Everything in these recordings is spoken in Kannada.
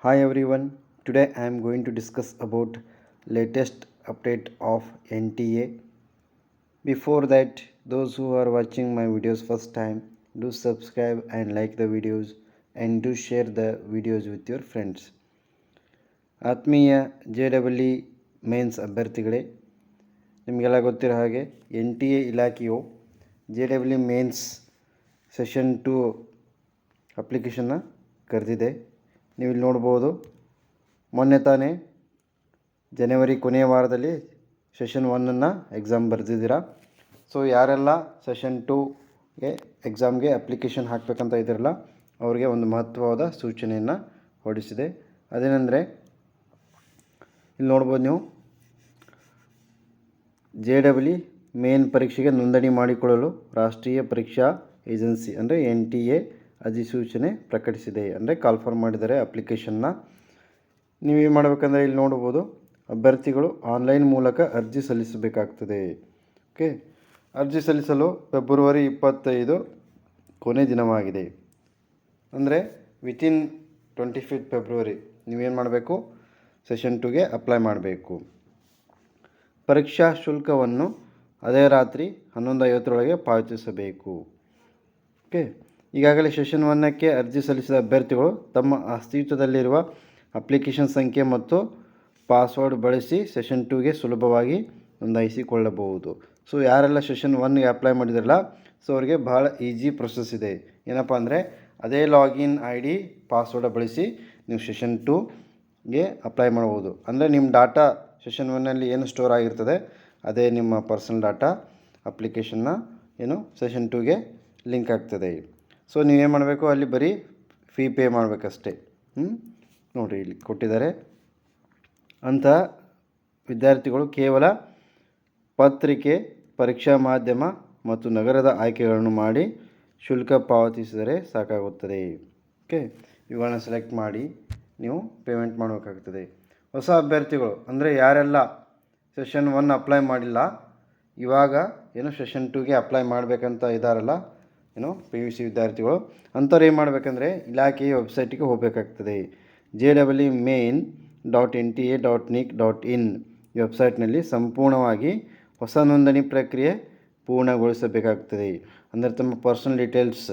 Hi everyone. Today I am going to discuss about latest update of NTA. Before that, those who are watching my videos first time, do subscribe and like the videos and do share the videos with your friends. ಆತ್ಮೀಯ JEE ಮೇನ್ಸ್ ಅಭ್ಯರ್ಥಿಗಳೇ, ನಿಮಗೆಲ್ಲ ಗೊತ್ತಿರೋ ಹಾಗೆ NTA ಇಲಾಖೆಯು JEE ಮೇನ್ಸ್ ಸೆಷನ್ 2 ಅಪ್ಲಿಕೇಶನ್ನ ಕರೆದಿದೆ. ನೀವು ಇಲ್ಲಿ ನೋಡ್ಬೋದು, ಮೊನ್ನೆ ತಾನೇ ಜನವರಿ ಕೊನೆಯ ವಾರದಲ್ಲಿ ಸೆಷನ್ 1 ಎಕ್ಸಾಮ್ ಬರೆದಿದ್ದೀರಾ. ಸೊ ಯಾರೆಲ್ಲ ಸೆಷನ್ 2ಗೆ ಎಕ್ಸಾಮ್ಗೆ ಅಪ್ಲಿಕೇಶನ್ ಹಾಕಬೇಕಂತ ಇದ್ದೀರಲ್ಲ, ಅವರಿಗೆ ಒಂದು ಮಹತ್ವವಾದ ಸೂಚನೆಯನ್ನು ಹೊರಡಿಸಿದೆ. ಅದೇನೆಂದರೆ, ಇಲ್ಲಿ ನೋಡ್ಬೋದು ನೀವು, JEE ಮೇನ್ ಪರೀಕ್ಷೆಗೆ ನೋಂದಣಿ ಮಾಡಿಕೊಳ್ಳಲು ರಾಷ್ಟ್ರೀಯ ಪರೀಕ್ಷಾ ಏಜೆನ್ಸಿ ಅಂದರೆ NTA ಅಧಿಸೂಚನೆ ಪ್ರಕಟಿಸಿದೆ. ಅಂದರೆ ಕಾಲ್ಫಾರ್ಮ್ ಮಾಡಿದ್ದಾರೆ ಅಪ್ಲಿಕೇಶನ್ನ. ನೀವೇನು ಮಾಡಬೇಕಂದ್ರೆ, ಇಲ್ಲಿ ನೋಡ್ಬೋದು, ಅಭ್ಯರ್ಥಿಗಳು ಆನ್ಲೈನ್ ಮೂಲಕ ಅರ್ಜಿ ಸಲ್ಲಿಸಬೇಕಾಗ್ತದೆ. ಓಕೆ, ಅರ್ಜಿ ಸಲ್ಲಿಸಲು ಫೆಬ್ರವರಿ 25 ಕೊನೆ ದಿನವಾಗಿದೆ. ಅಂದರೆ ವಿತಿನ್ 25 ಫೆಬ್ರವರಿ ನೀವೇನು ಮಾಡಬೇಕು, ಸೆಷನ್ 2ಗೆ ಅಪ್ಲೈ ಮಾಡಬೇಕು. ಪರೀಕ್ಷಾ ಶುಲ್ಕವನ್ನು ಅದೇ ರಾತ್ರಿ 11:50 ಪಾವತಿಸಬೇಕು. ಓಕೆ, ಈಗಾಗಲೇ ಸೆಷನ್ 1ಕ್ಕೆ ಅರ್ಜಿ ಸಲ್ಲಿಸಿದ ಅಭ್ಯರ್ಥಿಗಳು ತಮ್ಮ ಅಸ್ತಿತ್ವದಲ್ಲಿರುವ ಅಪ್ಲಿಕೇಶನ್ ಸಂಖ್ಯೆ ಮತ್ತು ಪಾಸ್ವರ್ಡ್ ಬಳಸಿ ಸೆಷನ್ 2ಗೆ ಸುಲಭವಾಗಿ ನೋಂದಾಯಿಸಿಕೊಳ್ಳಬಹುದು. ಸೊ ಯಾರೆಲ್ಲ ಸೆಷನ್ 1ಗೆ ಅಪ್ಲೈ ಮಾಡಿದ್ರಲ್ಲ, ಸೊ ಅವರಿಗೆ ಭಾಳ ಈಸಿ ಪ್ರೊಸೆಸ್ ಇದೆ. ಏನಪ್ಪ ಅಂದರೆ, ಅದೇ ಲಾಗಿನ್ ID ಪಾಸ್ವರ್ಡ್ ಬಳಸಿ ನೀವು ಸೆಷನ್ 2ಗೆ ಅಪ್ಲೈ ಮಾಡ್ಬೋದು. ಅಂದರೆ ನಿಮ್ಮ ಡಾಟಾ ಸೆಷನ್ 1ನಲ್ಲಿ ಏನು ಸ್ಟೋರ್ ಆಗಿರ್ತದೆ, ಅದೇ ನಿಮ್ಮ ಪರ್ಸನಲ್ ಡಾಟಾ ಅಪ್ಲಿಕೇಶನ್ನ ಏನು ಸೆಷನ್ 2ಗೆ ಲಿಂಕ್ ಆಗ್ತದೆ. ಸೊ ನೀವೇನು ಮಾಡಬೇಕು, ಅಲ್ಲಿ ಬರೀ ಫೀ ಪೇ ಮಾಡಬೇಕಷ್ಟೇ. ನೋಡಿರಿ, ಇಲ್ಲಿ ಕೊಟ್ಟಿದ್ದಾರೆ. ಅಂಥ ವಿದ್ಯಾರ್ಥಿಗಳು ಕೇವಲ ಪತ್ರಿಕೆ, ಪರೀಕ್ಷಾ ಮಾಧ್ಯಮ ಮತ್ತು ನಗರದ ಆಯ್ಕೆಗಳನ್ನು ಮಾಡಿ ಶುಲ್ಕ ಪಾವತಿಸಿದರೆ ಸಾಕಾಗುತ್ತದೆ. ಓಕೆ, ಇವುಗಳನ್ನ ಸೆಲೆಕ್ಟ್ ಮಾಡಿ ನೀವು ಪೇಮೆಂಟ್ ಮಾಡಬೇಕಾಗ್ತದೆ. ಹೊಸ ಅಭ್ಯರ್ಥಿಗಳು ಅಂದರೆ ಯಾರೆಲ್ಲ ಸೆಷನ್ 1 ಅಪ್ಲೈ ಮಾಡಿಲ್ಲ, ಇವಾಗ ಏನು ಸೆಷನ್ 2ಗೆ ಅಪ್ಲೈ ಮಾಡಬೇಕಂತ ಇದ್ದಾರಲ್ಲ, ಏನು PUC ವಿದ್ಯಾರ್ಥಿಗಳು, ಅಂಥವ್ರು ಏನು ಮಾಡಬೇಕಂದ್ರೆ ಇಲಾಖೆಯ ವೆಬ್ಸೈಟಿಗೆ ಹೋಗಬೇಕಾಗ್ತದೆ. JEE.main.nta.nic.in ಈ ವೆಬ್ಸೈಟ್ನಲ್ಲಿ ಸಂಪೂರ್ಣವಾಗಿ ಹೊಸ ನೋಂದಣಿ ಪ್ರಕ್ರಿಯೆ ಪೂರ್ಣಗೊಳಿಸಬೇಕಾಗ್ತದೆ. ಅಂದರೆ ತಮ್ಮ ಪರ್ಸನಲ್ ಡೀಟೇಲ್ಸ್,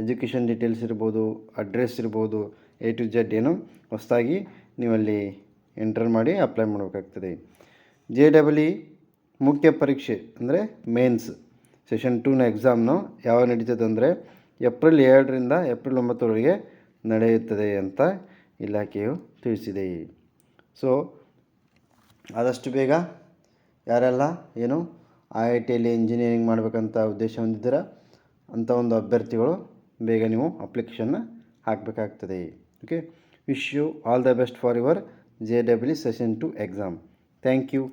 ಎಜುಕೇಷನ್ ಡೀಟೇಲ್ಸ್ ಇರ್ಬೋದು, ಅಡ್ರೆಸ್ ಇರ್ಬೋದು, A to Z ಏನು ಹೊಸದಾಗಿ ನೀವಲ್ಲಿ ಎಂಟರ್ ಮಾಡಿ ಅಪ್ಲೈ ಮಾಡಬೇಕಾಗ್ತದೆ. JEE ಮುಖ್ಯ ಪರೀಕ್ಷೆ ಅಂದರೆ ಮೇನ್ಸ್ ಸೆಷನ್ 2ನ ಎಕ್ಸಾಮ್ನು ಯಾವಾಗ ನಡೀತದೆ ಅಂದರೆ ಏಪ್ರಿಲ್ 7ರಿಂದ ಏಪ್ರಿಲ್ 9ರವರೆಗೆ ನಡೆಯುತ್ತದೆ ಅಂತ ಇಲಾಖೆಯು ತಿಳಿಸಿದೆ. ಸೊ ಆದಷ್ಟು ಬೇಗ ಯಾರೆಲ್ಲ ಏನು IITಯಲ್ಲಿ ಇಂಜಿನಿಯರಿಂಗ್ ಮಾಡಬೇಕಂತ ಉದ್ದೇಶ ಹೊಂದಿದ್ದೀರ, ಅಂಥ ಒಂದು ಅಭ್ಯರ್ಥಿಗಳು ಬೇಗ ನೀವು ಅಪ್ಲಿಕೇಶನ್ನ ಹಾಕಬೇಕಾಗ್ತದೆ. Okay, wish you all the best for your JEE session 2 exam. Thank you.